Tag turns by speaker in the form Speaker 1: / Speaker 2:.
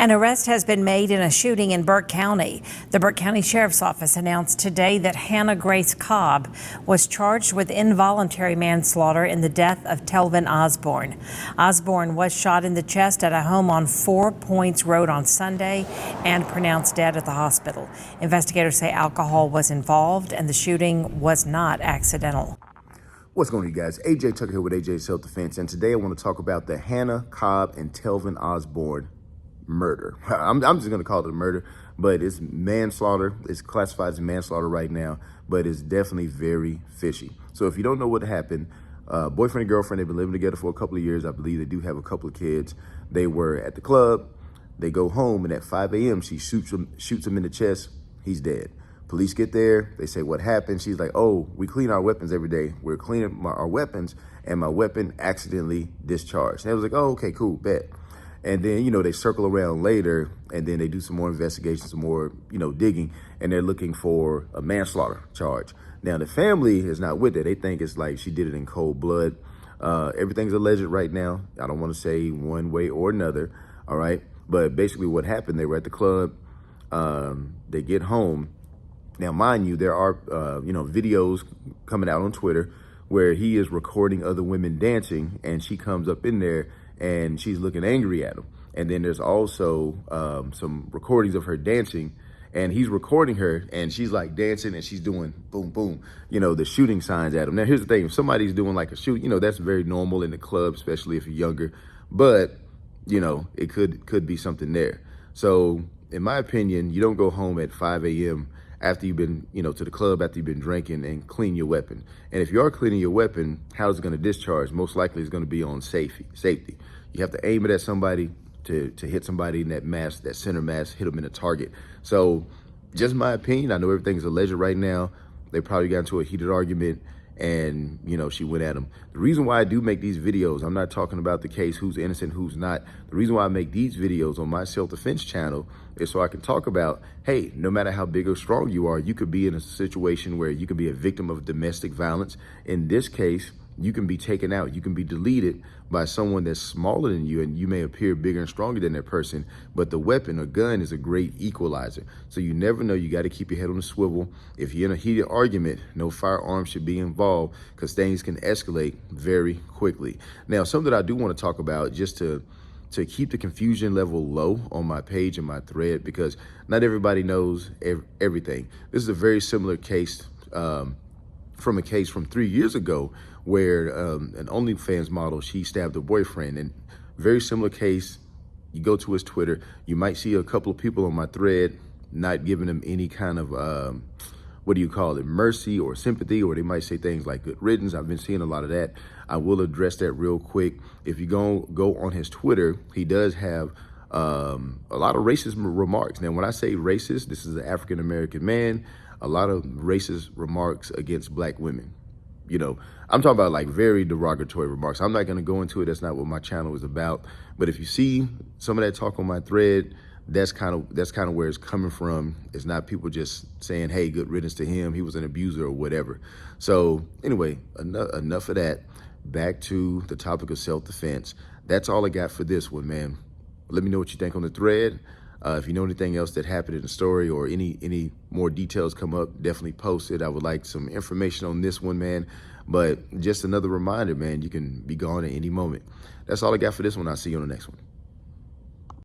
Speaker 1: An arrest has been made in a shooting in Burke County. The Burke County Sheriff's Office announced today that Hannah Grace Cobb was charged with involuntary manslaughter in the death of Telvin Osborne. Osborne was shot in the chest at a home on 4 Points Road on Sunday and pronounced dead at the hospital. Investigators say alcohol was involved and the shooting was not accidental.
Speaker 2: What's going on, you guys? AJ Tucker here with AJ Self Defense, and today I want to talk about the Hannah Cobb and Telvin Osborne murder. I'm just going to call it a murder, but it's manslaughter. It's classified as manslaughter right now, but it's definitely very fishy. So if you don't know what happened, boyfriend and girlfriend, they've been living together for a couple of years. I believe they do have a couple of kids. They were at the club. They go home, and at 5 a.m., she shoots him in the chest. He's dead. Police get there. They say, what happened? She's like, oh, we clean our weapons every day. We're cleaning our weapons, and my weapon accidentally discharged. And I was like, oh, okay, cool, bet. And then, you know, they circle around later, and then they do some more investigations, some more, digging, and they're looking for a manslaughter charge. Now, the family is not with it. They think it's like she did it in cold blood. Everything's alleged right now. I don't want to say one way or another, all right? But basically what happened, they were at the club. They get home. Now, mind you, there are, videos coming out on Twitter where he is recording other women dancing, and she comes up in there and she's looking angry at him. And then there's also some recordings of her dancing, and he's recording her, and she's like dancing, and she's doing boom, boom, the shooting signs at him. Now, here's the thing. If somebody's doing like a shoot, that's very normal in the club, especially if you're younger. But, it could be something there. So, in my opinion, you don't go home at 5 a.m. after you've been, to the club after you've been drinking and clean your weapon. And if you are cleaning your weapon, how's it going to discharge? Most likely it's going to be on safety. You have to aim it at somebody to hit somebody in that mass, that center mass, hit them in a target. So just my opinion, I know everything's alleged right now. They probably got into a heated argument and, she went at him. The reason why I do make these videos, I'm not talking about the case, who's innocent, who's not. The reason why I make these videos on my self-defense channel is so I can talk about, hey, no matter how big or strong you are, you could be in a situation where you could be a victim of domestic violence. In this case, you can be taken out, you can be deleted by someone that's smaller than you, and you may appear bigger and stronger than that person, but the weapon or gun is a great equalizer. So you never know. You got to keep your head on the swivel. If you're in a heated argument, no firearms should be involved, because things can escalate very quickly. Now, something that I do want to talk about, just to keep the confusion level low on my page and my thread, because not everybody knows everything. This is a very similar case from a case from 3 years ago where an OnlyFans model, she stabbed her boyfriend. And very similar case, you go to his Twitter, you might see a couple of people on my thread not giving him any kind of, mercy or sympathy, or they might say things like good riddance. I've been seeing a lot of that. I will address that real quick. If you go on his Twitter, he does have a lot of racist remarks. Now, when I say racist, this is an African-American man, a lot of racist remarks against black women. I'm talking about like very derogatory remarks. I'm not going to go into it. That's not what my channel is about. But if you see some of that talk on my thread, that's kind of where it's coming from. It's not people just saying, hey, good riddance to him, he was an abuser or whatever. So anyway, enough of that. Back to the topic of self-defense. That's all I got for this one, man. Let me know what you think on the thread. If you know anything else that happened in the story, or any more details come up, definitely post it. I would like some information on this one, man. But just another reminder, man, you can be gone at any moment. That's all I got for this one. I'll see you on the next one.